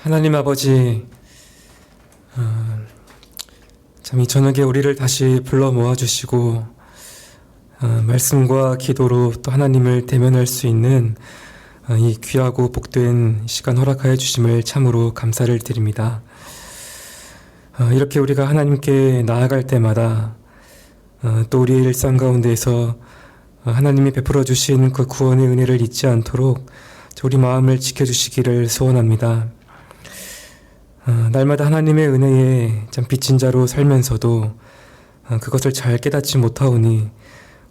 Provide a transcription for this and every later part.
하나님 아버지, 참 이 저녁에 우리를 다시 불러 모아주시고 말씀과 기도로 또 하나님을 대면할 수 있는 이 귀하고 복된 시간 허락하여 주심을 참으로 감사를 드립니다. 이렇게 우리가 하나님께 나아갈 때마다 또 우리의 일상 가운데에서 하나님이 베풀어 주신 그 구원의 은혜를 잊지 않도록 우리 마음을 지켜주시기를 소원합니다. 날마다 하나님의 은혜에 참 빚진 자로 살면서도 그것을 잘 깨닫지 못하오니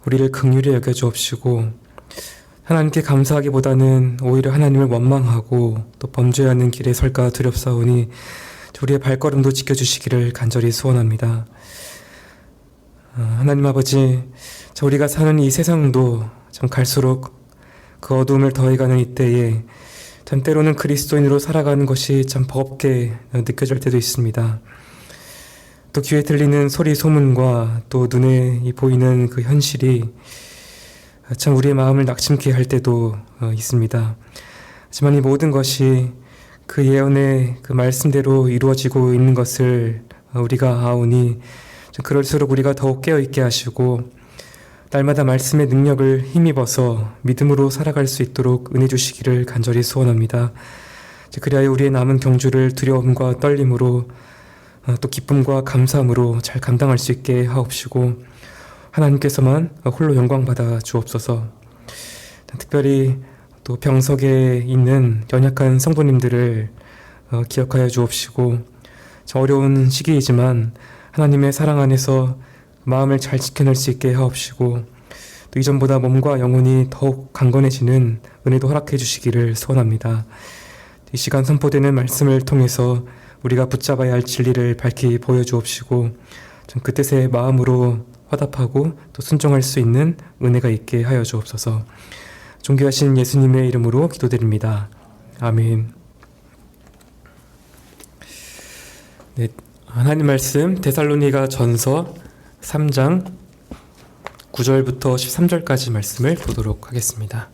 우리를 긍휼히 여겨 주옵시고, 하나님께 감사하기보다는 오히려 하나님을 원망하고 또 범죄하는 길에 설까 두렵사오니 우리의 발걸음도 지켜주시기를 간절히 소원합니다. 하나님 아버지, 우리가 사는 이 세상도 참 갈수록 그 어두움을 더해가는 이때에 참 때로는 그리스도인으로 살아가는 것이 참 버겁게 느껴질 때도 있습니다. 또 귀에 들리는 소리 소문과 또 눈에 보이는 그 현실이 참 우리의 마음을 낙심케 할 때도 있습니다. 하지만 이 모든 것이 그 예언의 그 말씀대로 이루어지고 있는 것을 우리가 아오니 그럴수록 우리가 더욱 깨어있게 하시고 날마다 말씀의 능력을 힘입어서 믿음으로 살아갈 수 있도록 은혜 주시기를 간절히 소원합니다. 그리하여 우리의 남은 경주를 두려움과 떨림으로 또 기쁨과 감사함으로 잘 감당할 수 있게 하옵시고, 하나님께서만 홀로 영광 받아 주옵소서. 특별히 또 병석에 있는 연약한 성도님들을 기억하여 주옵시고, 어려운 시기이지만 하나님의 사랑 안에서 마음을 잘 지켜낼 수 있게 하옵시고, 또 이전보다 몸과 영혼이 더욱 강건해지는 은혜도 허락해 주시기를 소원합니다. 이 시간 선포되는 말씀을 통해서 우리가 붙잡아야 할 진리를 밝히 보여주옵시고, 좀 그 뜻의 마음으로 화답하고 또 순종할 수 있는 은혜가 있게 하여 주옵소서. 존귀하신 예수님의 이름으로 기도드립니다. 아멘. 네, 하나님 말씀 데살로니가 전서 3장 9절부터 13절까지 말씀을 보도록 하겠습니다.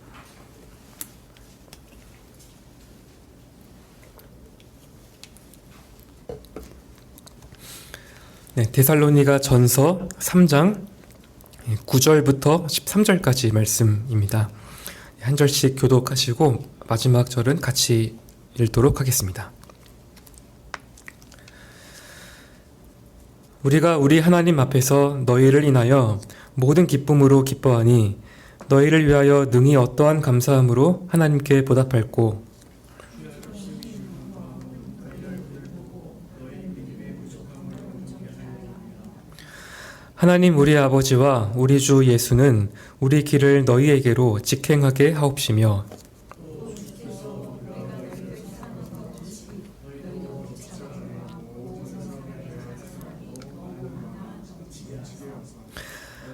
네, 데살로니가 전서 3장 9절부터 13절까지 말씀입니다. 한 절씩 교독하시고 마지막 절은 같이 읽도록 하겠습니다. 우리가 우리 하나님 앞에서 너희를 인하여 모든 기쁨으로 기뻐하니 너희를 위하여 능히 어떠한 감사함으로 하나님께 보답할꼬. 하나님 우리 아버지와 우리 주 예수는 우리 길을 너희에게로 직행하게 하옵시며,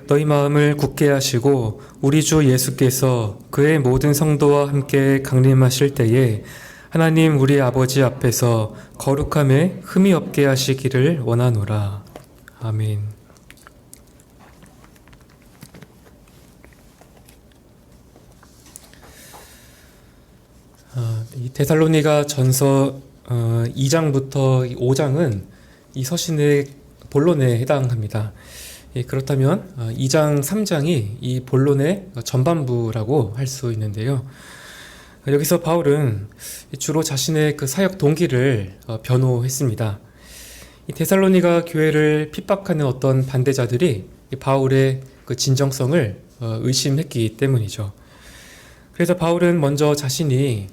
너희 마음을 굳게 하시고 우리 주 예수께서 그의 모든 성도와 함께 강림하실 때에 하나님 우리 아버지 앞에서 거룩함에 흠이 없게 하시기를 원하노라. 아멘. 이 데살로니가 전서 2장부터 5장은 이 서신의 본론에 해당합니다. 그렇다면 2장, 3장이 이 본론의 전반부라고 할 수 있는데요. 여기서 바울은 주로 자신의 그 사역 동기를 변호했습니다. 이 데살로니가 교회를 핍박하는 어떤 반대자들이 바울의 그 진정성을 의심했기 때문이죠. 그래서 바울은 먼저 자신이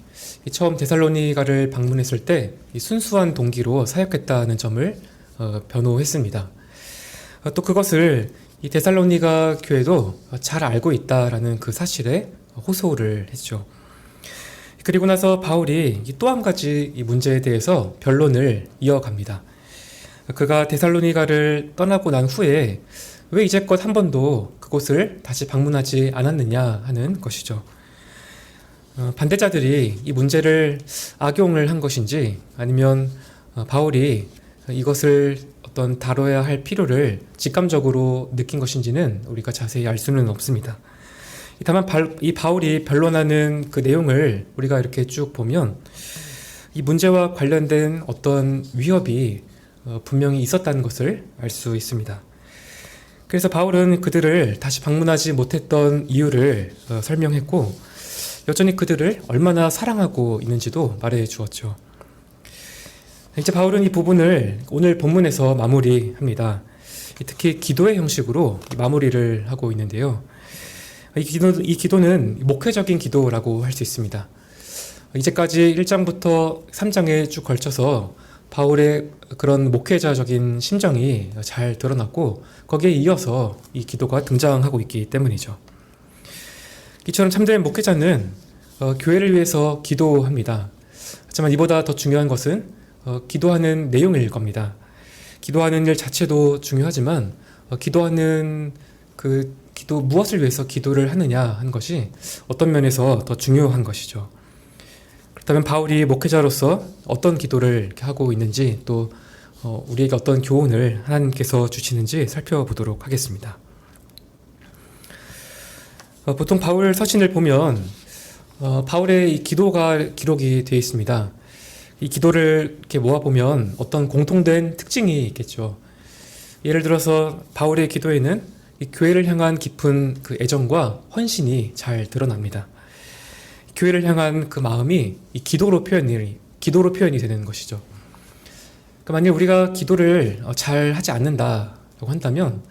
처음 데살로니가를 방문했을 때 순수한 동기로 사역했다는 점을 변호했습니다. 또 그것을 이 데살로니가 교회도 잘 알고 있다라는 그 사실에 호소를 했죠. 그리고 나서 바울이 또 한 가지 이 문제에 대해서 변론을 이어갑니다. 그가 데살로니가를 떠나고 난 후에 왜 이제껏 한 번도 그곳을 다시 방문하지 않았느냐 하는 것이죠. 반대자들이 이 문제를 악용을 한 것인지 아니면 바울이 이것을 어떤 다뤄야 할 필요를 직감적으로 느낀 것인지는 우리가 자세히 알 수는 없습니다. 다만 이 바울이 변론하는 그 내용을 우리가 이렇게 쭉 보면 이 문제와 관련된 어떤 위협이 분명히 있었다는 것을 알 수 있습니다. 그래서 바울은 그들을 다시 방문하지 못했던 이유를 설명했고 여전히 그들을 얼마나 사랑하고 있는지도 말해 주었죠. 이제 바울은 이 부분을 오늘 본문에서 마무리합니다. 특히 기도의 형식으로 마무리를 하고 있는데요. 이 기도는 목회적인 기도라고 할 수 있습니다. 이제까지 1장부터 3장에 쭉 걸쳐서 바울의 그런 목회자적인 심정이 잘 드러났고 거기에 이어서 이 기도가 등장하고 있기 때문이죠. 이처럼 참된 목회자는 교회를 위해서 기도합니다. 하지만 이보다 더 중요한 것은 기도하는 내용일 겁니다. 기도하는 일 자체도 중요하지만 기도하는 무엇을 위해서 기도를 하느냐 하는 것이 어떤 면에서 더 중요한 것이죠. 그렇다면 바울이 목회자로서 어떤 기도를 이렇게 하고 있는지 또 우리에게 어떤 교훈을 하나님께서 주시는지 살펴보도록 하겠습니다. 보통 바울 서신을 보면 바울의 이 기도가 기록이 되어 있습니다. 이 기도를 이렇게 모아보면 어떤 공통된 특징이 있겠죠. 예를 들어서 바울의 기도에는 이 교회를 향한 깊은 그 애정과 헌신이 잘 드러납니다. 교회를 향한 그 마음이 이 기도로 표현이 되는 것이죠. 그러니까 만약 우리가 기도를 잘 하지 않는다고 한다면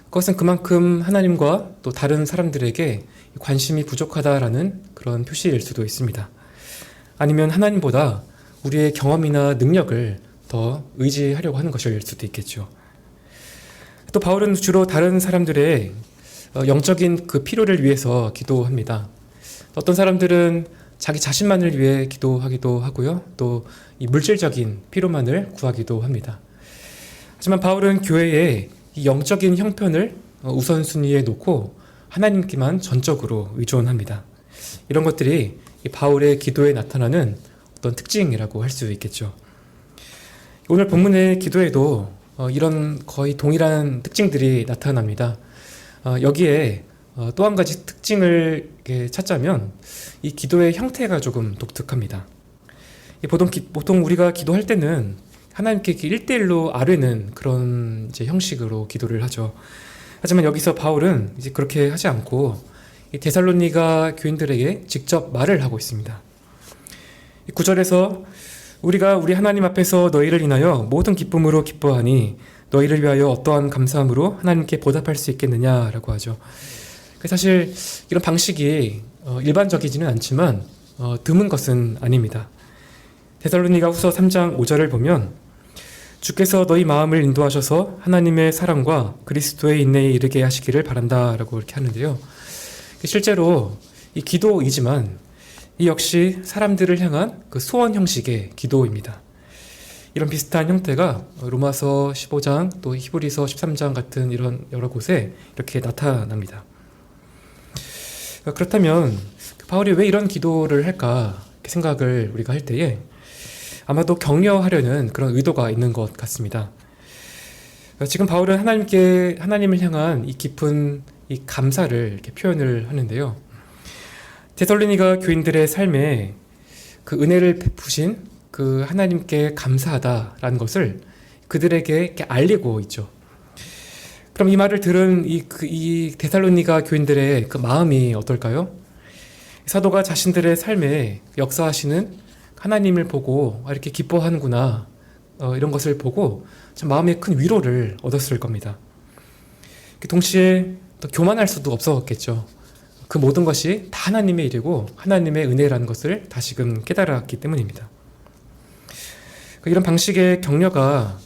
그것은 그만큼 하나님과 또 다른 사람들에게 관심이 부족하다라는 그런 표시일 수도 있습니다. 아니면 하나님보다 우리의 경험이나 능력을 더 의지하려고 하는 것일 수도 있겠죠. 또 바울은 주로 다른 사람들의 영적인 그 필요를 위해서 기도합니다. 어떤 사람들은 자기 자신만을 위해 기도하기도 하고요. 또 이 물질적인 필요만을 구하기도 합니다. 하지만 바울은 교회의 이 영적인 형편을 우선순위에 놓고 하나님께만 전적으로 의존합니다. 이런 것들이 이 바울의 기도에 나타나는 어떤 특징이라고 할 수 있겠죠. 오늘 본문의 기도에도 이런 거의 동일한 특징들이 나타납니다. 여기에 또 한 가지 특징을 찾자면 이 기도의 형태가 조금 독특합니다. 보통 우리가 기도할 때는 하나님께 1대1로 아뢰는 그런 이제 형식으로 기도를 하죠. 하지만 여기서 바울은 이제 그렇게 하지 않고 이 데살로니가 교인들에게 직접 말을 하고 있습니다. 9절에서 우리가 우리 하나님 앞에서 너희를 인하여 모든 기쁨으로 기뻐하니 너희를 위하여 어떠한 감사함으로 하나님께 보답할 수 있겠느냐라고 하죠. 사실 이런 방식이 일반적이지는 않지만 드문 것은 아닙니다. 데살로니가 후서 3장 5절을 보면 주께서 너희 마음을 인도하셔서 하나님의 사랑과 그리스도의 인내에 이르게 하시기를 바란다라고 이렇게 하는데요. 실제로 이 기도이지만 이 역시 사람들을 향한 그 소원 형식의 기도입니다. 이런 비슷한 형태가 로마서 15장 또 히브리서 13장 같은 이런 여러 곳에 이렇게 나타납니다. 그렇다면 바울이 왜 이런 기도를 할까 이렇게 생각을 우리가 할 때에 아마도 격려하려는 그런 의도가 있는 것 같습니다. 지금 바울은 하나님을 향한 이 깊은 이 감사를 이렇게 표현을 하는데요. 데살로니가 교인들의 삶에 그 은혜를 베푸신 그 하나님께 감사하다라는 것을 그들에게 이렇게 알리고 있죠. 그럼 이 말을 들은 이 데살로니가 교인들의 그 마음이 어떨까요? 사도가 자신들의 삶에 역사하시는 하나님을 보고 이렇게 기뻐하는구나 이런 것을 보고 참 마음에 큰 위로를 얻었을 겁니다. 동시에 또 교만할 수도 없었겠죠. 그 모든 것이 다 하나님의 일이고 하나님의 은혜라는 것을 다시금 깨달았기 때문입니다. 이런 방식의 격려가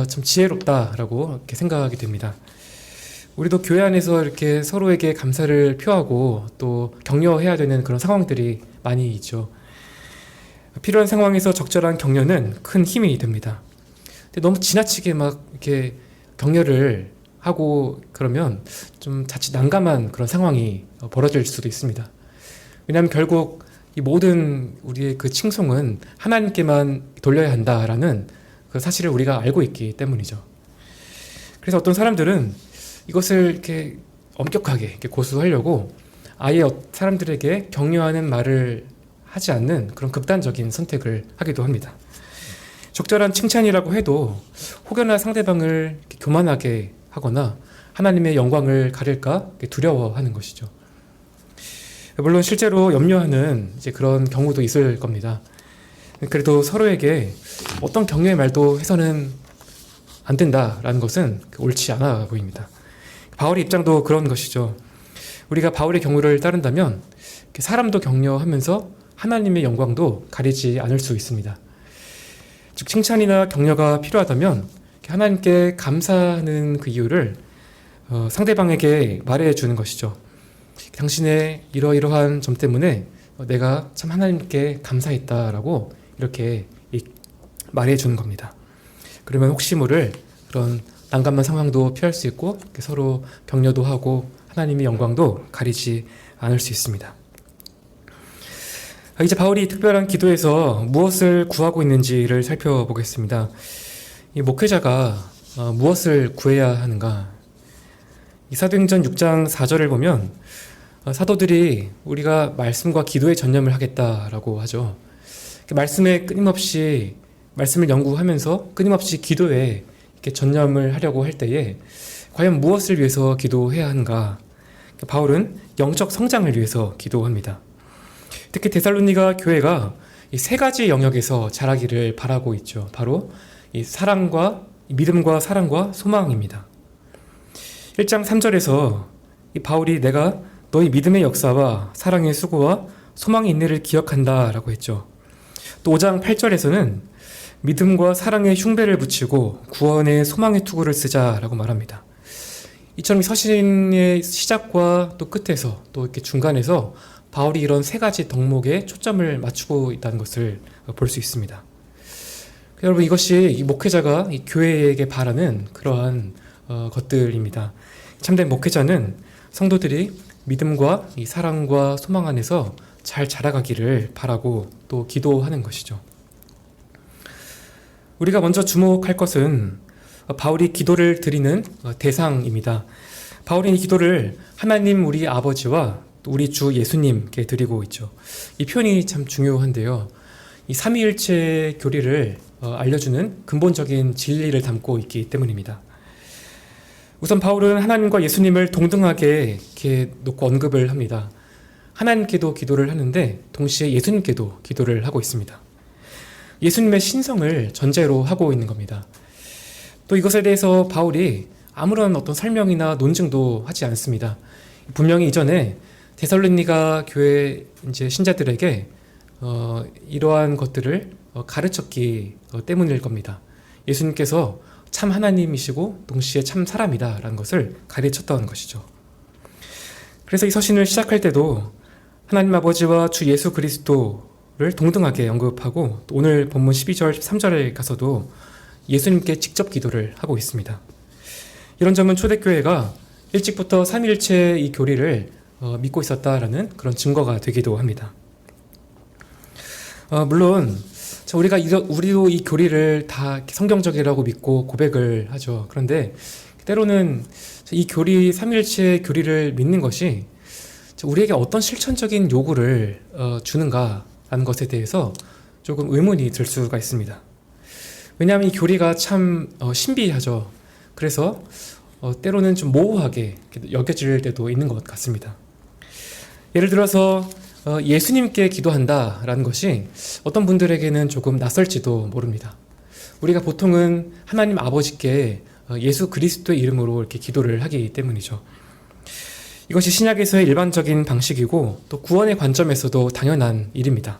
참 지혜롭다라고 이렇게 생각하게 됩니다. 우리도 교회 안에서 이렇게 서로에게 감사를 표하고 또 격려해야 되는 그런 상황들이 많이 있죠. 필요한 상황에서 적절한 격려는 큰 힘이 됩니다. 근데 너무 지나치게 막 이렇게 격려를 하고 그러면 좀 자칫 난감한 그런 상황이 벌어질 수도 있습니다. 왜냐하면 결국 이 모든 우리의 그 칭송은 하나님께만 돌려야 한다라는 그 사실을 우리가 알고 있기 때문이죠. 그래서 어떤 사람들은 이것을 이렇게 엄격하게 이렇게 고수하려고 아예 사람들에게 격려하는 말을 하지 않는 그런 극단적인 선택을 하기도 합니다. 적절한 칭찬이라고 해도 혹여나 상대방을 이렇게 교만하게 하거나 하나님의 영광을 가릴까 두려워하는 것이죠. 물론 실제로 염려하는 이제 그런 경우도 있을 겁니다. 그래도 서로에게 어떤 격려의 말도 해서는 안 된다라는 것은 옳지 않아 보입니다. 바울의 입장도 그런 것이죠. 우리가 바울의 경우를 따른다면 사람도 격려하면서 하나님의 영광도 가리지 않을 수 있습니다. 즉 칭찬이나 격려가 필요하다면 하나님께 감사하는 그 이유를 상대방에게 말해주는 것이죠. 당신의 이러이러한 점 때문에 내가 참 하나님께 감사했다라고 이렇게 말해주는 겁니다. 그러면 혹시 모를 그런 난감한 상황도 피할 수 있고 서로 격려도 하고 하나님의 영광도 가리지 않을 수 있습니다. 이제 바울이 특별한 기도에서 무엇을 구하고 있는지를 살펴보겠습니다. 이 목회자가 무엇을 구해야 하는가? 이 사도행전 6장 4절을 보면 사도들이 우리가 말씀과 기도에 전념을 하겠다라고 하죠. 말씀에 끊임없이 말씀을 연구하면서 끊임없이 기도에 이렇게 전념을 하려고 할 때에 과연 무엇을 위해서 기도해야 하는가? 바울은 영적 성장을 위해서 기도합니다. 특히 데살로니가 교회가 이 세 가지 영역에서 자라기를 바라고 있죠. 바로 이 사랑과 믿음과 사랑과 소망입니다. 1장 3절에서 이 바울이 내가 너희 믿음의 역사와 사랑의 수고와 소망의 인내를 기억한다라고 했죠. 또 5장 8절에서는 믿음과 사랑의 흉배를 붙이고 구원의 소망의 투구를 쓰자라고 말합니다. 이처럼 서신의 시작과 또 끝에서 또 이렇게 중간에서 바울이 이런 세 가지 덕목에 초점을 맞추고 있다는 것을 볼 수 있습니다. 여러분 이것이 이 목회자가 이 교회에게 바라는 그러한 것들입니다. 참된 목회자는 성도들이 믿음과 이 사랑과 소망 안에서 잘 자라가기를 바라고 또 기도하는 것이죠. 우리가 먼저 주목할 것은 바울이 기도를 드리는 대상입니다. 바울이 이 기도를 하나님 우리 아버지와 우리 주 예수님께 드리고 있죠. 이 표현이 참 중요한데요. 이 삼위일체 교리를 알려주는 근본적인 진리를 담고 있기 때문입니다. 우선 바울은 하나님과 예수님을 동등하게 이렇게 놓고 언급을 합니다. 하나님께도 기도를 하는데 동시에 예수님께도 기도를 하고 있습니다. 예수님의 신성을 전제로 하고 있는 겁니다. 또 이것에 대해서 바울이 아무런 어떤 설명이나 논증도 하지 않습니다. 분명히 이전에 데살로니가 교회 이제 신자들에게 이러한 것들을 가르쳤기 때문일 겁니다. 예수님께서 참 하나님이시고 동시에 참 사람이다라는 것을 가르쳤던 것이죠. 그래서 이 서신을 시작할 때도 하나님 아버지와 주 예수 그리스도를 동등하게 언급하고 또 오늘 본문 12절 13절에 가서도 예수님께 직접 기도를 하고 있습니다. 이런 점은 초대교회가 일찍부터 삼위일체 이 교리를 믿고 있었다라는 그런 증거가 되기도 합니다. 물론 우리도 이 교리를 다 성경적이라고 믿고 고백을 하죠. 그런데 때로는 이 교리 삼위일체 교리를 믿는 것이 우리에게 어떤 실천적인 요구를 주는가라는 것에 대해서 조금 의문이 들 수가 있습니다. 왜냐하면 이 교리가 참 신비하죠. 그래서 때로는 좀 모호하게 여겨질 때도 있는 것 같습니다. 예를 들어서 예수님께 기도한다라는 것이 어떤 분들에게는 조금 낯설지도 모릅니다. 우리가 보통은 하나님 아버지께 예수 그리스도의 이름으로 이렇게 기도를 하기 때문이죠. 이것이 신약에서의 일반적인 방식이고 또 구원의 관점에서도 당연한 일입니다.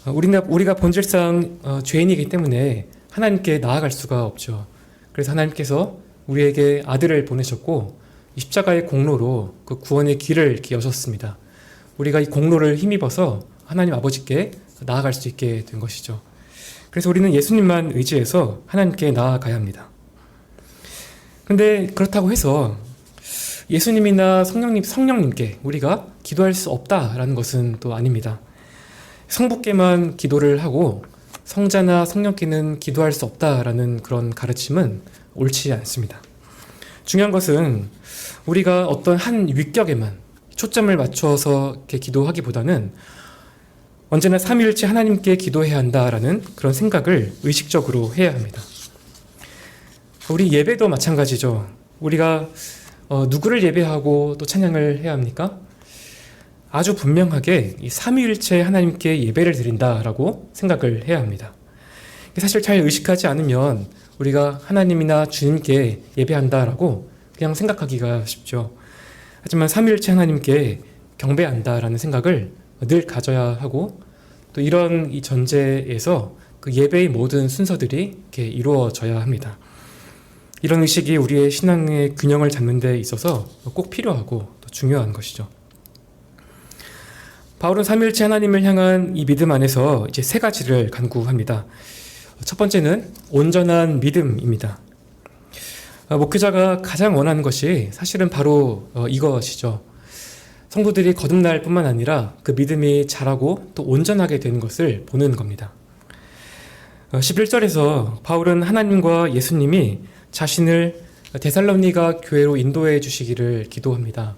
우리가 본질상 죄인이기 때문에 하나님께 나아갈 수가 없죠. 그래서 하나님께서 우리에게 아들을 보내셨고 이 십자가의 공로로 그 구원의 길을 이렇게 여셨습니다. 우리가 이 공로를 힘입어서 하나님 아버지께 나아갈 수 있게 된 것이죠. 그래서 우리는 예수님만 의지해서 하나님께 나아가야 합니다. 그런데 그렇다고 해서 예수님이나 성령님께 우리가 기도할 수 없다라는 것은 또 아닙니다. 성부께만 기도를 하고 성자나 성령께는 기도할 수 없다라는 그런 가르침은 옳지 않습니다. 중요한 것은 우리가 어떤 한 위격에만 초점을 맞춰서 이렇게 기도하기보다는 언제나 삼위일체 하나님께 기도해야 한다라는 그런 생각을 의식적으로 해야 합니다. 우리 예배도 마찬가지죠. 우리가 누구를 예배하고 또 찬양을 해야 합니까? 아주 분명하게 이 삼위일체 하나님께 예배를 드린다라고 생각을 해야 합니다. 사실 잘 의식하지 않으면 우리가 하나님이나 주님께 예배한다라고 그냥 생각하기가 쉽죠. 하지만 삼위일체 하나님께 경배한다라는 생각을 늘 가져야 하고, 또 이런 이 전제에서 그 예배의 모든 순서들이 이렇게 이루어져야 합니다. 이런 의식이 우리의 신앙의 균형을 잡는 데 있어서 꼭 필요하고 또 중요한 것이죠. 바울은 삼위일체 하나님을 향한 이 믿음 안에서 이제 세 가지를 간구합니다. 첫 번째는 온전한 믿음입니다. 목회자가 가장 원하는 것이 사실은 바로 이것이죠. 성도들이 거듭날 뿐만 아니라 그 믿음이 자라고 또 온전하게 되는 것을 보는 겁니다. 11절에서 바울은 하나님과 예수님이 자신을 데살로니가 교회로 인도해 주시기를 기도합니다.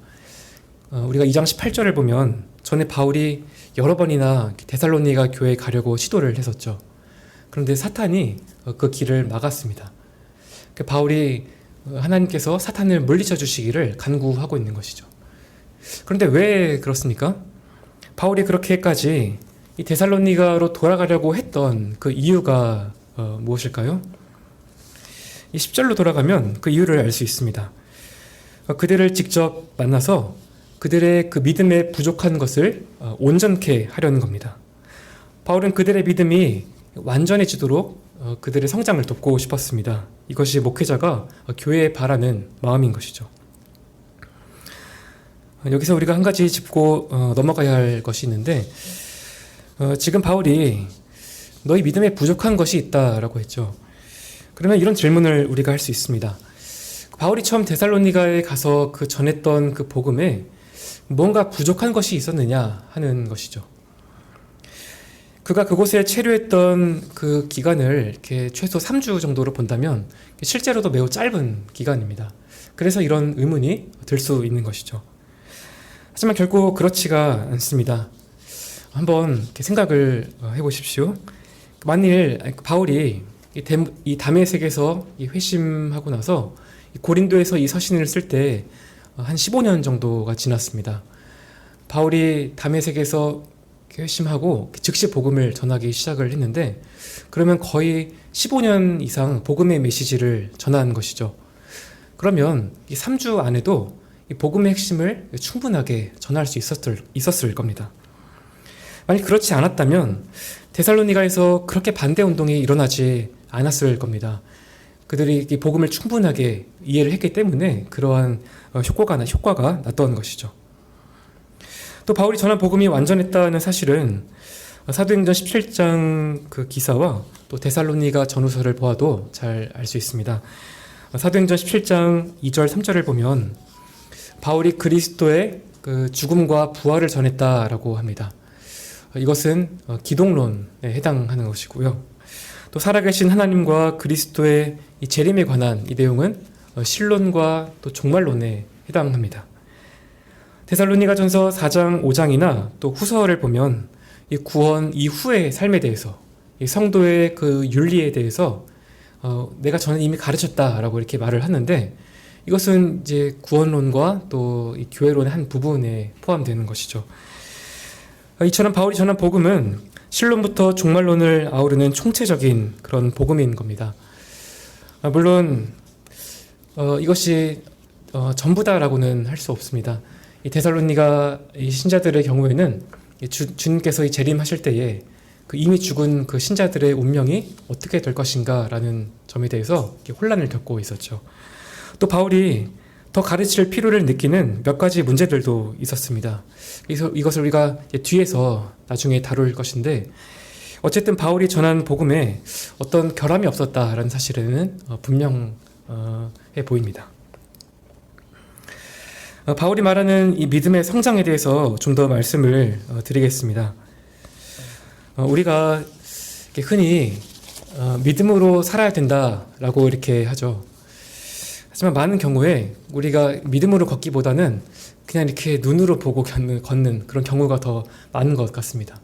우리가 2장 18절을 보면 전에 바울이 여러 번이나 데살로니가 교회에 가려고 시도를 했었죠. 그런데 사탄이 그 길을 막았습니다. 바울이 하나님께서 사탄을 물리쳐 주시기를 간구하고 있는 것이죠. 그런데 왜 그렇습니까? 바울이 그렇게까지 이 데살로니가로 돌아가려고 했던 그 이유가 무엇일까요? 이 10절로 돌아가면 그 이유를 알 수 있습니다. 그들을 직접 만나서 그들의 그 믿음에 부족한 것을 온전케 하려는 겁니다. 바울은 그들의 믿음이 완전해지도록 그들의 성장을 돕고 싶었습니다. 이것이 목회자가 교회에 바라는 마음인 것이죠. 여기서 우리가 한 가지 짚고 넘어가야 할 것이 있는데, 지금 바울이 너희 믿음에 부족한 것이 있다라고 했죠. 그러면 이런 질문을 우리가 할 수 있습니다. 바울이 처음 데살로니가에 가서 그 전했던 그 복음에 뭔가 부족한 것이 있었느냐 하는 것이죠. 그가 그곳에 체류했던 그 기간을 이렇게 최소 3주 정도로 본다면 실제로도 매우 짧은 기간입니다. 그래서 이런 의문이 들 수 있는 것이죠. 하지만 결코 그렇지가 않습니다. 한번 이렇게 생각을 해보십시오. 만일 바울이 이 다메섹에서 회심하고 나서 고린도에서 이 서신을 쓸 때 한 15년 정도가 지났습니다. 바울이 다메섹에서 회심하고 즉시 복음을 전하기 시작을 했는데, 그러면 거의 15년 이상 복음의 메시지를 전한 것이죠. 그러면 이 3주 안에도 이 복음의 핵심을 충분하게 전할 수 있었을 겁니다. 만약 그렇지 않았다면 데살로니가에서 그렇게 반대 운동이 일어나지 않았을 겁니다. 그들이 이 복음을 충분하게 이해를 했기 때문에 그러한 효과가 났던 것이죠. 또 바울이 전한 복음이 완전했다는 사실은 사도행전 17장 그 기사와 또 데살로니가 전후서를 보아도 잘 알 수 있습니다. 사도행전 17장 2절 3절을 보면 바울이 그리스도의 그 죽음과 부활을 전했다라고 합니다. 이것은 기독론에 해당하는 것이고요. 또 살아계신 하나님과 그리스도의 이 재림에 관한 이 내용은 신론과 또 종말론에 해당합니다. 데살로니가전서 4장 5장이나 또 후서를 보면 이 구원 이후의 삶에 대해서, 이 성도의 그 윤리에 대해서 내가 저는 이미 가르쳤다라고 이렇게 말을 하는데, 이것은 이제 구원론과 또 이 교회론의 한 부분에 포함되는 것이죠. 이처럼 바울이 전한 복음은 신론부터 종말론을 아우르는 총체적인 그런 복음인 겁니다. 물론 이것이 전부다라고는 할 수 없습니다. 이 데살로니가 이 신자들의 경우에는 주님께서 이 재림하실 때에 그 이미 죽은 그 신자들의 운명이 어떻게 될 것인가라는 점에 대해서 혼란을 겪고 있었죠. 또 바울이 더 가르칠 필요를 느끼는 몇 가지 문제들도 있었습니다. 이것을 우리가 뒤에서 나중에 다룰 것인데, 어쨌든 바울이 전한 복음에 어떤 결함이 없었다라는 사실은 분명해 보입니다. 바울이 말하는 이 믿음의 성장에 대해서 좀 더 말씀을 드리겠습니다. 우리가 흔히 믿음으로 살아야 된다라고 이렇게 하죠. 하지만 많은 경우에 우리가 믿음으로 걷기보다는 그냥 이렇게 눈으로 보고 걷는 그런 경우가 더 많은 것 같습니다.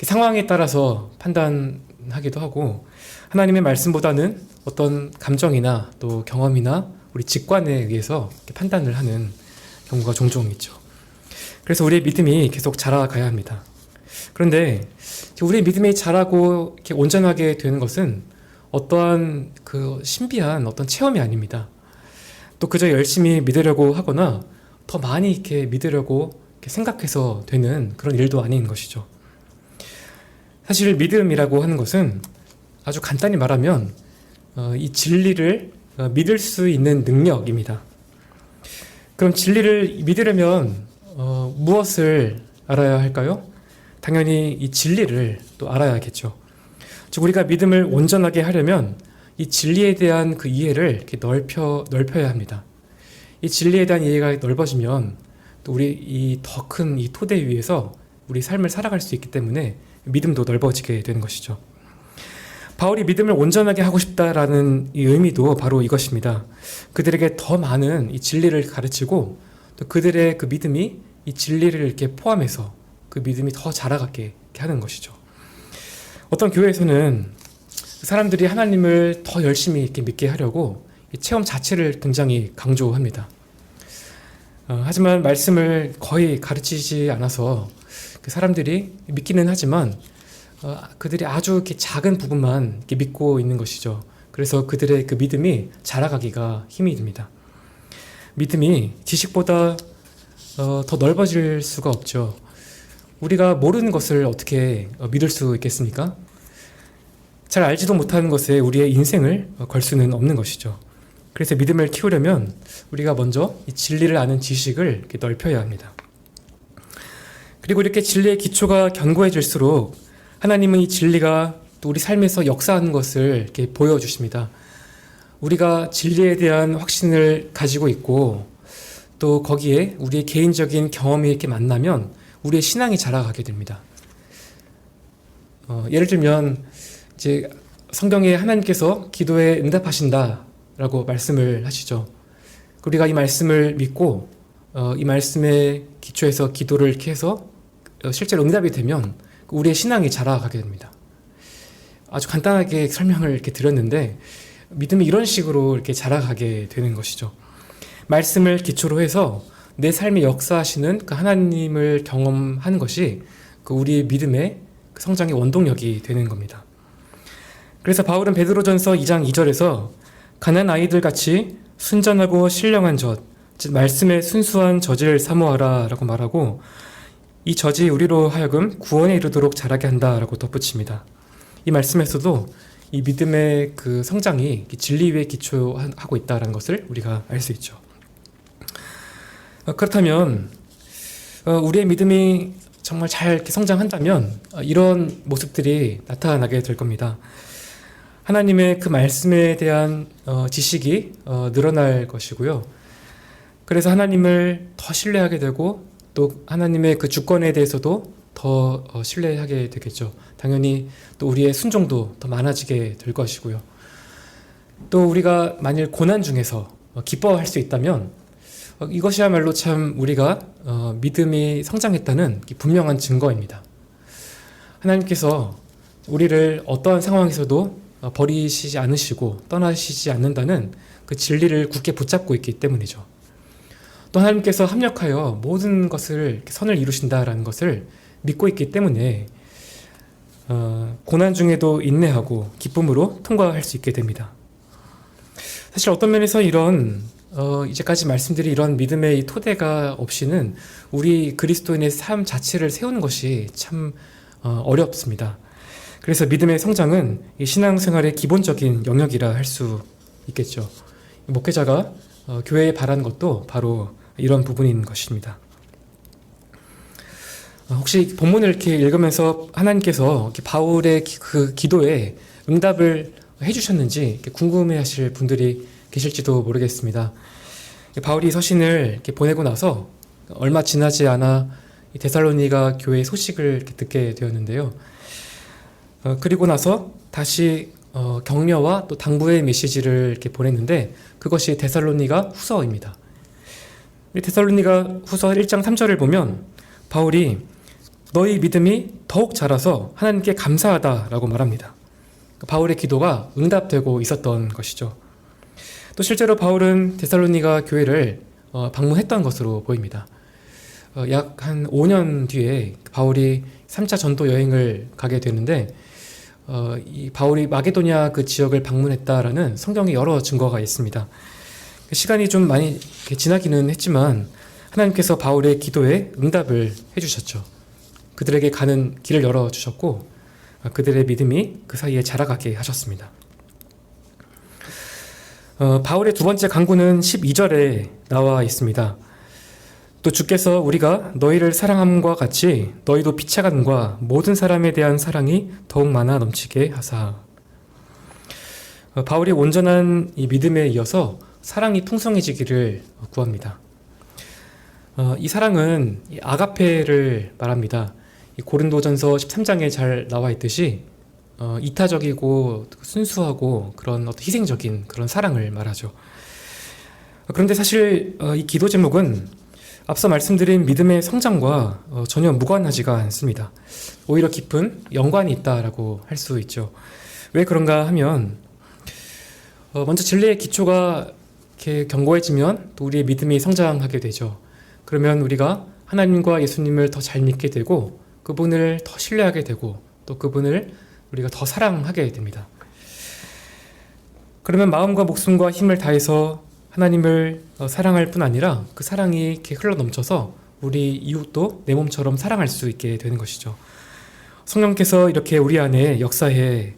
상황에 따라서 판단하기도 하고 하나님의 말씀보다는 어떤 감정이나 또 경험이나 우리 직관에 의해서 판단을 하는 경우가 종종 있죠. 그래서 우리의 믿음이 계속 자라가야 합니다. 그런데 우리의 믿음이 자라고 이렇게 온전하게 되는 것은 어떠한 그 신비한 어떤 체험이 아닙니다. 또 그저 열심히 믿으려고 하거나 더 많이 이렇게 믿으려고 이렇게 생각해서 되는 그런 일도 아닌 것이죠. 사실 믿음이라고 하는 것은 아주 간단히 말하면 이 진리를 믿을 수 있는 능력입니다. 그럼 진리를 믿으려면 무엇을 알아야 할까요? 당연히 이 진리를 또 알아야겠죠. 즉 우리가 믿음을 온전하게 하려면 이 진리에 대한 그 이해를 이렇게 넓혀야 합니다. 이 진리에 대한 이해가 넓어지면 또 우리 이 더 큰 이 토대 위에서 우리 삶을 살아갈 수 있기 때문에 믿음도 넓어지게 되는 것이죠. 바울이 믿음을 온전하게 하고 싶다라는 이 의미도 바로 이것입니다. 그들에게 더 많은 이 진리를 가르치고 또 그들의 그 믿음이 이 진리를 이렇게 포함해서 그 믿음이 더 자라가게 하는 것이죠. 어떤 교회에서는 사람들이 하나님을 더 열심히 이렇게 믿게 하려고 이 체험 자체를 굉장히 강조합니다. 하지만 말씀을 거의 가르치지 않아서 그 사람들이 믿기는 하지만 그들이 아주 이렇게 작은 부분만 이렇게 믿고 있는 것이죠. 그래서 그들의 그 믿음이 자라가기가 힘이 듭니다. 믿음이 지식보다 더 넓어질 수가 없죠. 우리가 모르는 것을 어떻게 믿을 수 있겠습니까? 잘 알지도 못하는 것에 우리의 인생을 걸 수는 없는 것이죠. 그래서 믿음을 키우려면 우리가 먼저 이 진리를 아는 지식을 이렇게 넓혀야 합니다. 그리고 이렇게 진리의 기초가 견고해질수록 하나님은 이 진리가 또 우리 삶에서 역사하는 것을 이렇게 보여주십니다. 우리가 진리에 대한 확신을 가지고 있고 또 거기에 우리의 개인적인 경험이 이렇게 만나면 우리의 신앙이 자라가게 됩니다. 예를 들면 이제 성경에 하나님께서 기도에 응답하신다라고 말씀을 하시죠. 우리가 이 말씀을 믿고 이 말씀의 기초에서 기도를 이렇게 해서 실제로 응답이 되면 우리의 신앙이 자라가게 됩니다. 아주 간단하게 설명을 이렇게 드렸는데 믿음이 이런 식으로 이렇게 자라가게 되는 것이죠. 말씀을 기초로 해서 내 삶에 역사하시는 그 하나님을 경험하는 것이 그 우리의 믿음의 그 성장의 원동력이 되는 겁니다. 그래서 바울은 베드로전서 2장 2절에서 가난 아이들 같이 순전하고 신령한 젖, 즉 말씀의 순수한 젖을 사모하라 라고 말하고 이 젖이 우리로 하여금 구원에 이르도록 자라게 한다라고 덧붙입니다. 이 말씀에서도 이 믿음의 그 성장이 진리 위에 기초하고 있다는 것을 우리가 알 수 있죠. 그렇다면 우리의 믿음이 정말 잘 이렇게 성장한다면 이런 모습들이 나타나게 될 겁니다. 하나님의 그 말씀에 대한 지식이 늘어날 것이고요. 그래서 하나님을 더 신뢰하게 되고 또 하나님의 그 주권에 대해서도 더 신뢰하게 되겠죠. 당연히 또 우리의 순종도 더 많아지게 될 것이고요. 또 우리가 만일 고난 중에서 기뻐할 수 있다면 이것이야말로 참 우리가 믿음이 성장했다는 분명한 증거입니다. 하나님께서 우리를 어떠한 상황에서도 버리시지 않으시고 떠나시지 않는다는 그 진리를 굳게 붙잡고 있기 때문이죠. 또 하나님께서 합력하여 모든 것을 선을 이루신다라는 것을 믿고 있기 때문에 고난 중에도 인내하고 기쁨으로 통과할 수 있게 됩니다. 사실 어떤 면에서 이런 이제까지 말씀드린 이런 믿음의 이 토대가 없이는 우리 그리스도인의 삶 자체를 세우는 것이 참 어렵습니다. 그래서 믿음의 성장은 이 신앙생활의 기본적인 영역이라 할 수 있겠죠. 목회자가 교회에 바라는 것도 바로 이런 부분인 것입니다. 혹시 본문을 이렇게 읽으면서 하나님께서 이렇게 바울의 그 기도에 응답을 해주셨는지 이렇게 궁금해하실 분들이 계실지도 모르겠습니다. 바울이 서신을 이렇게 보내고 나서 얼마 지나지 않아 데살로니가 교회 소식을 이렇게 듣게 되었는데요. 그리고 나서 다시 격려와 또 당부의 메시지를 이렇게 보냈는데 그것이 데살로니가 후서입니다. 데살로니가 후서 1장 3절을 보면 바울이 너희 믿음이 더욱 자라서 하나님께 감사하다라고 말합니다. 바울의 기도가 응답되고 있었던 것이죠. 또 실제로 바울은 데살로니가 교회를 방문했던 것으로 보입니다. 약 한 5년 뒤에 바울이 3차 전도 여행을 가게 되는데 이 바울이 마게도냐 그 지역을 방문했다라는 성경에 여러 증거가 있습니다. 시간이 좀 많이 지나기는 했지만 하나님께서 바울의 기도에 응답을 해주셨죠. 그들에게 가는 길을 열어주셨고 그들의 믿음이 그 사이에 자라가게 하셨습니다. 바울의 두 번째 간구는 12절에 나와 있습니다. 또 주께서 우리가 너희를 사랑함과 같이 너희도 피차간과 모든 사람에 대한 사랑이 더욱 많아 넘치게 하사. 바울이 온전한 이 믿음에 이어서 사랑이 풍성해지기를 구합니다. 이 사랑은 아가페를 말합니다. 이 고린도전서 13장에 잘 나와 있듯이 이타적이고 순수하고 그런 어떤 희생적인 그런 사랑을 말하죠. 그런데 사실 이 기도 제목은 앞서 말씀드린 믿음의 성장과 전혀 무관하지가 않습니다. 오히려 깊은 연관이 있다라고 할 수 있죠. 왜 그런가 하면 먼저 진리의 기초가 이렇게 견고해지면 또 우리의 믿음이 성장하게 되죠. 그러면 우리가 하나님과 예수님을 더 잘 믿게 되고 그분을 더 신뢰하게 되고 또 그분을 우리가 더 사랑하게 됩니다. 그러면 마음과 목숨과 힘을 다해서 하나님을 사랑할 뿐 아니라 그 사랑이 이렇게 흘러넘쳐서 우리 이웃도 내 몸처럼 사랑할 수 있게 되는 것이죠. 성령께서 이렇게 우리 안에 역사해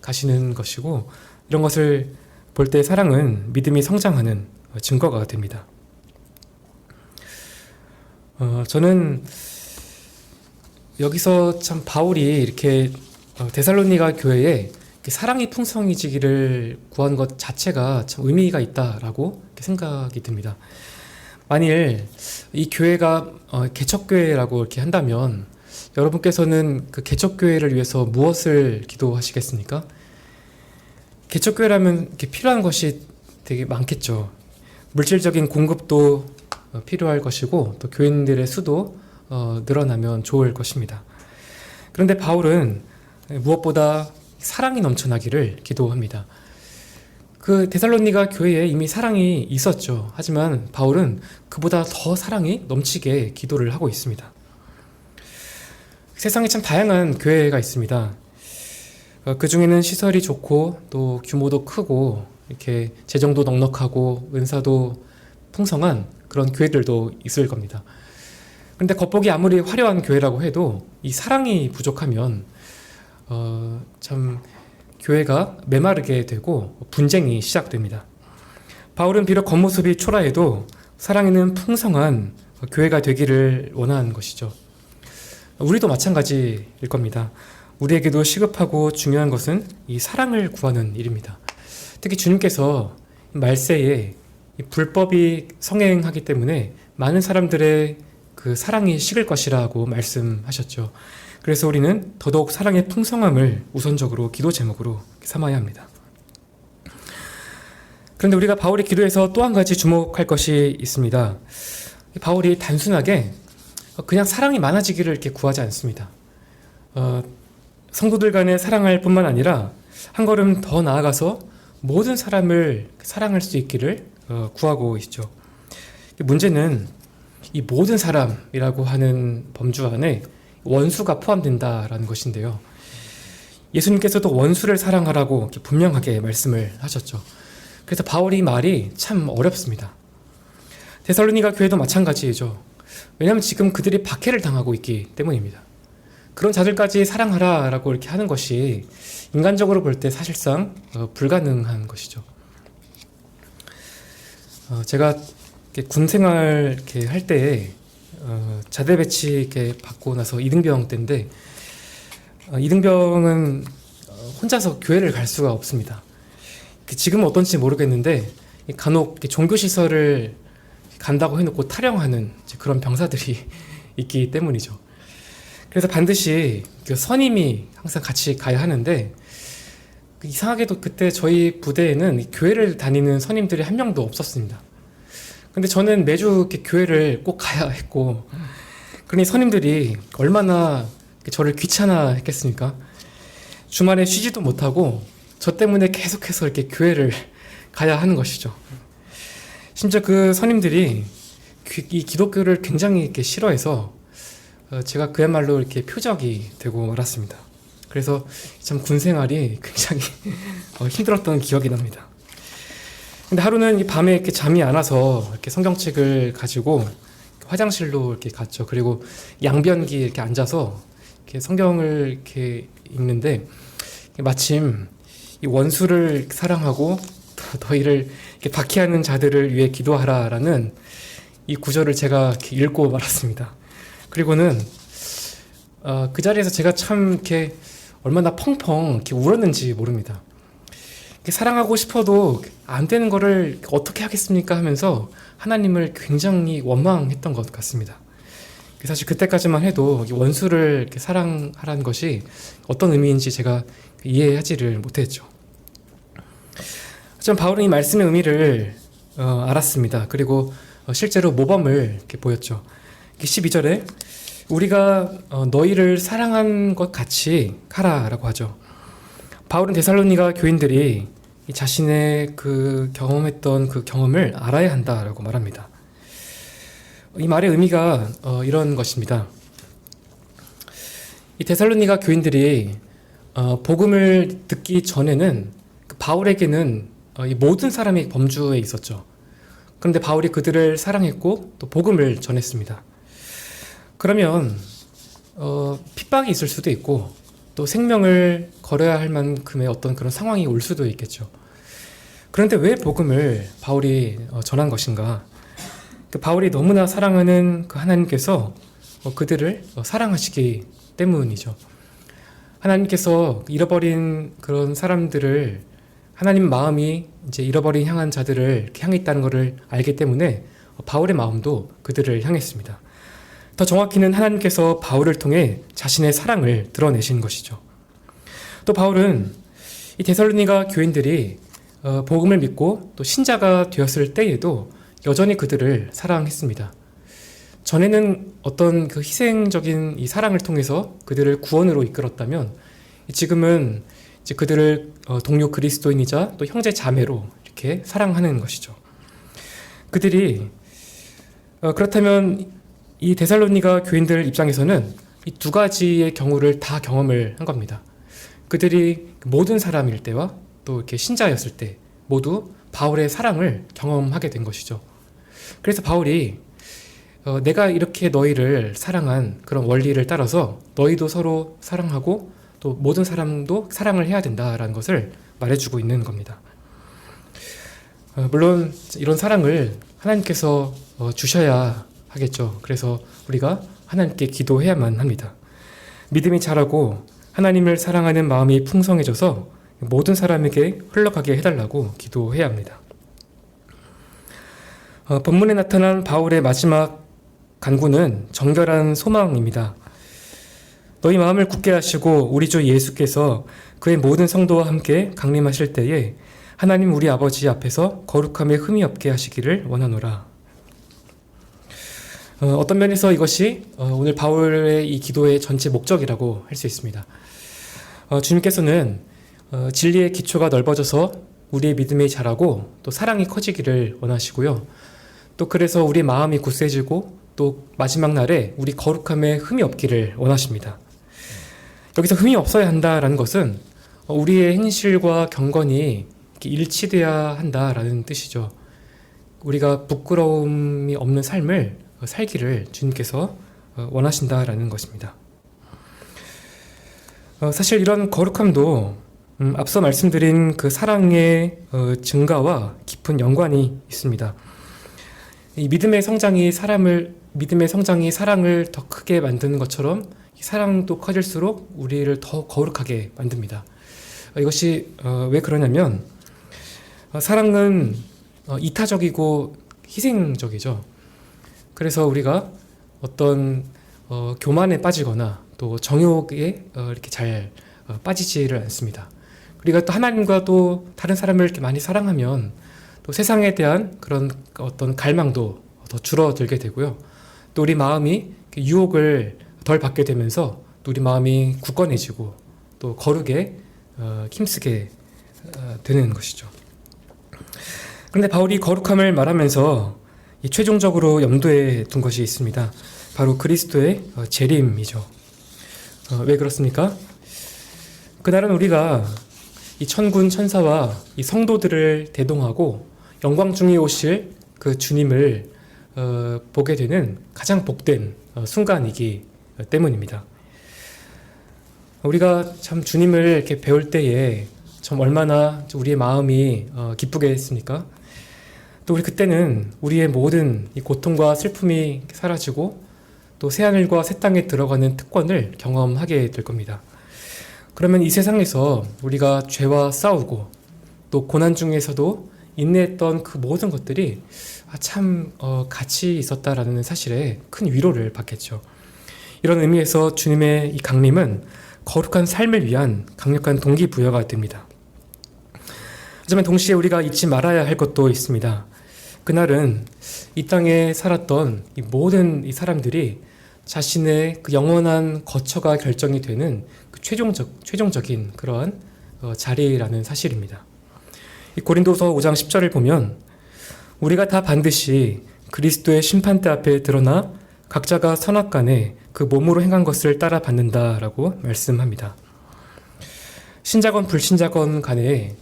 가시는 것이고 이런 것을 볼 때 사랑은 믿음이 성장하는 증거가 됩니다. 저는 여기서 참 바울이 이렇게 데살로니가 교회에 사랑이 풍성해지기를 구한 것 자체가 참 의미가 있다라고 생각이 듭니다. 만일 이 교회가 개척교회라고 이렇게 한다면 여러분께서는 그 개척교회를 위해서 무엇을 기도하시겠습니까? 개척교회라면 이렇게 필요한 것이 되게 많겠죠. 물질적인 공급도 필요할 것이고 또 교인들의 수도 늘어나면 좋을 것입니다. 그런데 바울은 무엇보다 사랑이 넘쳐나기를 기도합니다. 그 데살로니가 교회에 이미 사랑이 있었죠. 하지만 바울은 그보다 더 사랑이 넘치게 기도를 하고 있습니다. 세상에 참 다양한 교회가 있습니다. 그 중에는 시설이 좋고 또 규모도 크고 이렇게 재정도 넉넉하고 은사도 풍성한 그런 교회들도 있을 겁니다. 그런데 겉보기 아무리 화려한 교회라고 해도 이 사랑이 부족하면 참 교회가 메마르게 되고 분쟁이 시작됩니다. 바울은 비록 겉모습이 초라해도 사랑에는 풍성한 교회가 되기를 원하는 것이죠. 우리도 마찬가지일 겁니다. 우리에게도 시급하고 중요한 것은 이 사랑을 구하는 일입니다. 특히 주님께서 말세에 이 불법이 성행하기 때문에 많은 사람들의 그 사랑이 식을 것이라고 말씀하셨죠. 그래서 우리는 더더욱 사랑의 풍성함을 우선적으로 기도 제목으로 삼아야 합니다. 그런데 우리가 바울의 기도에서 또 한 가지 주목할 것이 있습니다. 바울이 단순하게 그냥 사랑이 많아지기를 이렇게 구하지 않습니다. 성도들 간에 사랑할 뿐만 아니라 한 걸음 더 나아가서 모든 사람을 사랑할 수 있기를 구하고 있죠. 문제는 이 모든 사람이라고 하는 범주 안에 원수가 포함된다라는 것인데요. 예수님께서도 원수를 사랑하라고 이렇게 분명하게 말씀을 하셨죠. 그래서 바울이 말이 참 어렵습니다. 데살로니가 교회도 마찬가지죠. 왜냐하면 지금 그들이 박해를 당하고 있기 때문입니다. 그런 자들까지 사랑하라라고 이렇게 하는 것이 인간적으로 볼 때 사실상 불가능한 것이죠. 제가 군 생활 이렇게 할 때 자대 배치 이렇게 받고 나서 이등병 때인데 이등병은 혼자서 교회를 갈 수가 없습니다. 지금은 어떤지 모르겠는데 간혹 종교 시설을 간다고 해놓고 탈영하는 그런 병사들이 있기 때문이죠. 그래서 반드시 선임이 항상 같이 가야 하는데 이상하게도 그때 저희 부대에는 교회를 다니는 선임들이 한 명도 없었습니다. 근데 저는 매주 이렇게 교회를 꼭 가야 했고 그러니 선임들이 얼마나 저를 귀찮아했겠습니까? 주말에 쉬지도 못하고 저 때문에 계속해서 이렇게 교회를 가야 하는 것이죠. 심지어 그 선임들이 이 기독교를 굉장히 이렇게 싫어해서 제가 그야말로 이렇게 표적이 되고 말았습니다. 그래서 참 군 생활이 굉장히 힘들었던 기억이 납니다. 근데 하루는 이 밤에 이렇게 잠이 안 와서 이렇게 성경책을 가지고 화장실로 이렇게 갔죠. 그리고 양변기에 이렇게 앉아서 이렇게 성경을 이렇게 읽는데 마침 이 원수를 사랑하고 너희를 이렇게 박해하는 자들을 위해 기도하라라는 이 구절을 제가 이렇게 읽고 말았습니다. 그리고는 그 자리에서 제가 참 이렇게 얼마나 펑펑 이렇게 울었는지 모릅니다. 사랑하고 싶어도 안 되는 거를 어떻게 하겠습니까 하면서 하나님을 굉장히 원망했던 것 같습니다. 사실 그때까지만 해도 원수를 이렇게 사랑하라는 것이 어떤 의미인지 제가 이해하지를 못했죠. 하지만 바울은 이 말씀의 의미를 알았습니다. 그리고 실제로 모범을 이렇게 보였죠. 12절에 우리가 너희를 사랑한 것 같이 하라라고 하죠. 바울은 데살로니가 교인들이 자신의 그 경험했던 그 경험을 알아야 한다라고 말합니다. 이 말의 의미가 이런 것입니다. 이 데살로니가 교인들이 복음을 듣기 전에는 바울에게는 이 모든 사람이 범주에 있었죠. 그런데 바울이 그들을 사랑했고 또 복음을 전했습니다. 그러면 핍박이 있을 수도 있고 또 생명을 걸어야 할 만큼의 어떤 그런 상황이 올 수도 있겠죠. 그런데 왜 복음을 바울이 전한 것인가? 바울이 너무나 사랑하는 그 하나님께서 그들을 사랑하시기 때문이죠. 하나님께서 잃어버린 그런 사람들을 하나님 마음이 이제 잃어버린 향한 자들을 이렇게 향해 있다는 것을 알기 때문에 바울의 마음도 그들을 향했습니다. 더 정확히는 하나님께서 바울을 통해 자신의 사랑을 드러내신 것이죠. 또 바울은 이 데살로니가 교인들이 복음을 믿고 또 신자가 되었을 때에도 여전히 그들을 사랑했습니다. 전에는 어떤 그 희생적인 이 사랑을 통해서 그들을 구원으로 이끌었다면 지금은 이제 그들을 동료 그리스도인이자 또 형제 자매로 이렇게 사랑하는 것이죠. 그들이 그렇다면 이 데살로니가 교인들 입장에서는 이 두 가지의 경우를 다 경험을 한 겁니다. 그들이 모든 사람일 때와 또 이렇게 신자였을 때 모두 바울의 사랑을 경험하게 된 것이죠. 그래서 바울이 내가 이렇게 너희를 사랑한 그런 원리를 따라서 너희도 서로 사랑하고 또 모든 사람도 사랑을 해야 된다라는 것을 말해주고 있는 겁니다. 물론 이런 사랑을 하나님께서 주셔야 하겠죠. 그래서 우리가 하나님께 기도해야만 합니다. 믿음이 자라고 하나님을 사랑하는 마음이 풍성해져서 모든 사람에게 흘러가게 해달라고 기도해야 합니다. 본문에 나타난 바울의 마지막 간구는 정결한 소망입니다. 너희 마음을 굳게 하시고 우리 주 예수께서 그의 모든 성도와 함께 강림하실 때에 하나님 우리 아버지 앞에서 거룩함에 흠이 없게 하시기를 원하노라. 어떤 면에서 이것이 오늘 바울의 이 기도의 전체 목적이라고 할 수 있습니다. 주님께서는 진리의 기초가 넓어져서 우리의 믿음이 자라고 또 사랑이 커지기를 원하시고요. 또 그래서 우리의 마음이 굳세지고 또 마지막 날에 우리 거룩함에 흠이 없기를 원하십니다. 여기서 흠이 없어야 한다라는 것은 우리의 행실과 경건이 일치돼야 한다라는 뜻이죠. 우리가 부끄러움이 없는 삶을 살기를 주님께서 원하신다라는 것입니다. 사실 이런 거룩함도 앞서 말씀드린 그 사랑의 증가와 깊은 연관이 있습니다. 이 믿음의 성장이 사랑을 더 크게 만드는 것처럼 사랑도 커질수록 우리를 더 거룩하게 만듭니다. 이것이 왜 그러냐면 사랑은 이타적이고 희생적이죠. 그래서 우리가 어떤 교만에 빠지거나 또 정욕에 이렇게 잘 빠지지를 않습니다. 우리가 또 하나님과 또 다른 사람을 이렇게 많이 사랑하면 또 세상에 대한 그런 어떤 갈망도 더 줄어들게 되고요. 또 우리 마음이 유혹을 덜 받게 되면서 또 우리 마음이 굳건해지고 또 거룩에 힘쓰게 되는 것이죠. 그런데 바울이 거룩함을 말하면서 최종적으로 염두에 둔 것이 있습니다. 바로 그리스도의 재림이죠. 왜 그렇습니까? 그날은 우리가 이 천군 천사와 이 성도들을 대동하고 영광 중에 오실 그 주님을 보게 되는 가장 복된 순간이기 때문입니다. 우리가 참 주님을 이렇게 배울 때에 참 얼마나 우리의 마음이 기쁘겠습니까? 또 우리 그때는 우리의 모든 이 고통과 슬픔이 사라지고 또 새하늘과 새 땅에 들어가는 특권을 경험하게 될 겁니다. 그러면 이 세상에서 우리가 죄와 싸우고 또 고난 중에서도 인내했던 그 모든 것들이 참 가치 있었다라는 사실에 큰 위로를 받겠죠. 이런 의미에서 주님의 이 강림은 거룩한 삶을 위한 강력한 동기부여가 됩니다. 하지만 동시에 우리가 잊지 말아야 할 것도 있습니다. 그날은 이 땅에 살았던 이 모든 이 사람들이 자신의 그 영원한 거처가 결정이 되는 그 최종적인 그러한 자리라는 사실입니다. 이 고린도서 5장 10절을 보면 우리가 다 반드시 그리스도의 심판대 앞에 드러나 각자가 선악간에 그 몸으로 행한 것을 따라 받는다라고 말씀합니다. 신자건 불신자건 간에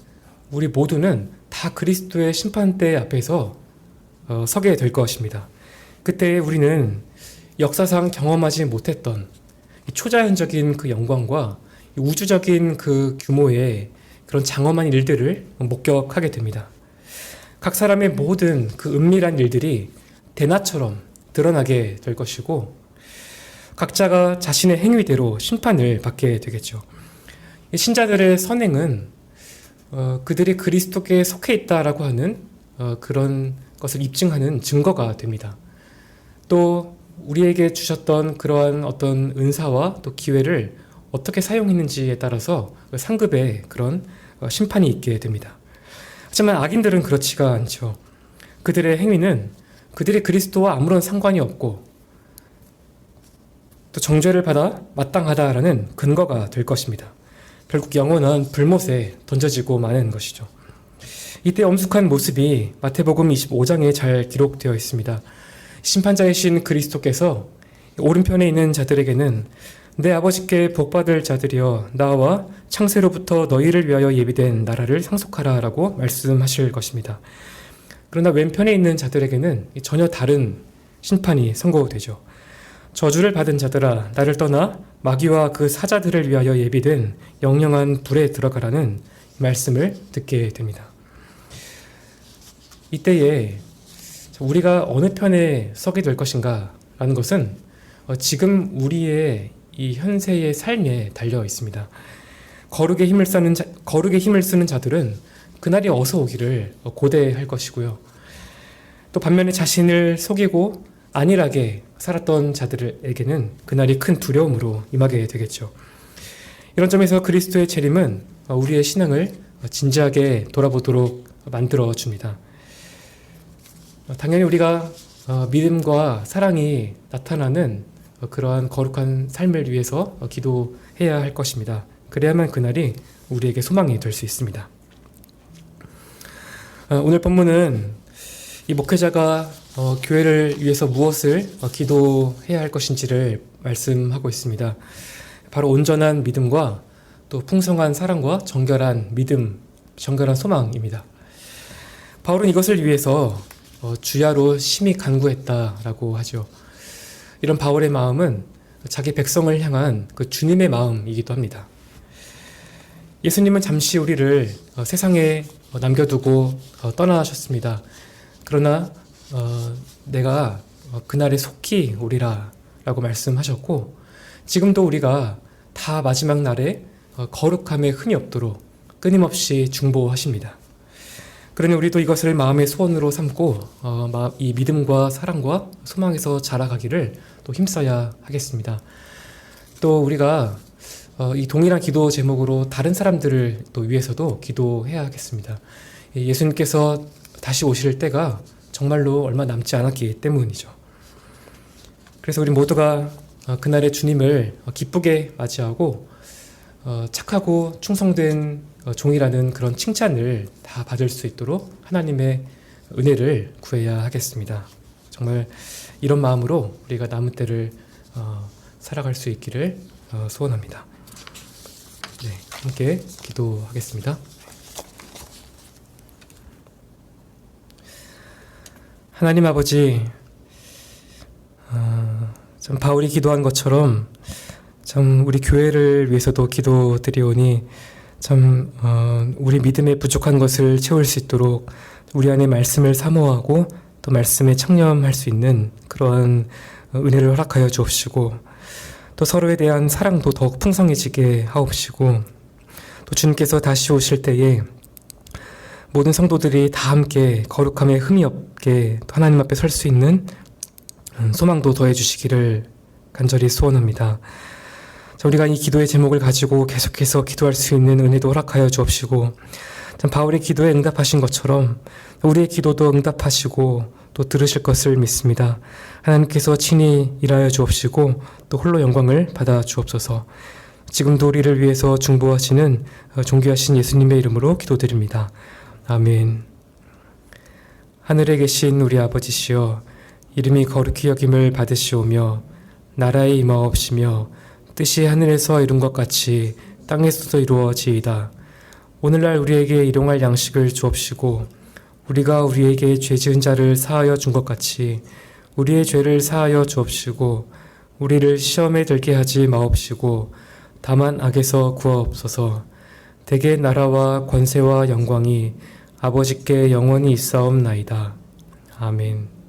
우리 모두는 다 그리스도의 심판대 앞에서 서게 될 것입니다. 그때 우리는 역사상 경험하지 못했던 초자연적인 그 영광과 우주적인 그 규모의 그런 장엄한 일들을 목격하게 됩니다. 각 사람의 모든 그 은밀한 일들이 대낮처럼 드러나게 될 것이고 각자가 자신의 행위대로 심판을 받게 되겠죠. 신자들의 선행은 그들이 그리스도께 속해 있다라고 하는 그런 것을 입증하는 증거가 됩니다. 또 우리에게 주셨던 그러한 어떤 은사와 또 기회를 어떻게 사용했는지에 따라서 상급의 그런 심판이 있게 됩니다. 하지만 악인들은 그렇지가 않죠. 그들의 행위는 그들이 그리스도와 아무런 상관이 없고 또 정죄를 받아 마땅하다라는 근거가 될 것입니다. 결국 영원한 불못에 던져지고 마는 것이죠. 이때 엄숙한 모습이 마태복음 25장에 잘 기록되어 있습니다. 심판자이신 그리스도께서 오른편에 있는 자들에게는 내 아버지께 복받을 자들이여 나와 창세로부터 너희를 위하여 예비된 나라를 상속하라 라고 말씀하실 것입니다. 그러나 왼편에 있는 자들에게는 전혀 다른 심판이 선고되죠. 저주를 받은 자들아 나를 떠나 마귀와 그 사자들을 위하여 예비된 영영한 불에 들어가라는 말씀을 듣게 됩니다. 이때에 우리가 어느 편에 서게 될 것인가 라는 것은 지금 우리의 이 현세의 삶에 달려 있습니다. 거룩의 힘을 쓰는 자들은 그날이 어서 오기를 고대할 것이고요. 또 반면에 자신을 속이고 안일하게 살았던 자들에게는 그날이 큰 두려움으로 임하게 되겠죠. 이런 점에서 그리스도의 재림은 우리의 신앙을 진지하게 돌아보도록 만들어 줍니다. 당연히 우리가 믿음과 사랑이 나타나는 그러한 거룩한 삶을 위해서 기도해야 할 것입니다. 그래야만 그날이 우리에게 소망이 될 수 있습니다. 오늘 본문은 이 목회자가 교회를 위해서 무엇을 기도해야 할 것인지를 말씀하고 있습니다. 바로 온전한 믿음과 또 풍성한 사랑과 정결한 믿음, 정결한 소망입니다. 바울은 이것을 위해서 주야로 심히 간구했다라고 하죠. 이런 바울의 마음은 자기 백성을 향한 그 주님의 마음이기도 합니다. 예수님은 잠시 우리를 세상에 남겨두고 떠나셨습니다. 그러나 내가 그날에 속히 오리라 라고 말씀하셨고 지금도 우리가 다 마지막 날에 거룩함에 흠이 없도록 끊임없이 중보하십니다. 그러니 우리도 이것을 마음의 소원으로 삼고 이 믿음과 사랑과 소망에서 자라가기를 또 힘써야 하겠습니다. 또 우리가 이 동일한 기도 제목으로 다른 사람들을 또 위해서도 기도해야 하겠습니다. 예수님께서 다시 오실 때가 정말로 얼마 남지 않았기 때문이죠. 그래서 우리 모두가 그날의 주님을 기쁘게 맞이하고 착하고 충성된 종이라는 그런 칭찬을 다 받을 수 있도록 하나님의 은혜를 구해야 하겠습니다. 정말 이런 마음으로 우리가 남은 때를 살아갈 수 있기를 소원합니다. 네, 함께 기도하겠습니다. 하나님 아버지, 참 바울이 기도한 것처럼 참 우리 교회를 위해서도 기도드리오니 참 우리 믿음에 부족한 것을 채울 수 있도록 우리 안에 말씀을 사모하고 또 말씀에 청렴할 수 있는 그러한 은혜를 허락하여 주옵시고, 또 서로에 대한 사랑도 더욱 풍성해지게 하옵시고, 또 주님께서 다시 오실 때에 모든 성도들이 다 함께 거룩함에 흠이 없게 또 하나님 앞에 설 수 있는 소망도 더해 주시기를 간절히 소원합니다. 자, 우리가 이 기도의 제목을 가지고 계속해서 기도할 수 있는 은혜도 허락하여 주옵시고, 참 바울의 기도에 응답하신 것처럼 우리의 기도도 응답하시고 또 들으실 것을 믿습니다. 하나님께서 친히 일하여 주옵시고 또 홀로 영광을 받아 주옵소서. 지금도 우리를 위해서 중보하시는 존귀하신 예수님의 이름으로 기도드립니다. 아멘. 하늘에 계신 우리 아버지시여, 이름이 거룩히 여김을 받으시오며 나라에 임하옵시며 뜻이 하늘에서 이룬 것 같이 땅에서도 이루어지이다. 오늘날 우리에게 일용할 양식을 주옵시고, 우리가 우리에게 죄 지은 자를 사하여 준 것 같이 우리의 죄를 사하여 주옵시고, 우리를 시험에 들게 하지 마옵시고 다만 악에서 구하옵소서. 대개 나라와 권세와 영광이 아버지께 영원히 있사옵나이다. 아멘.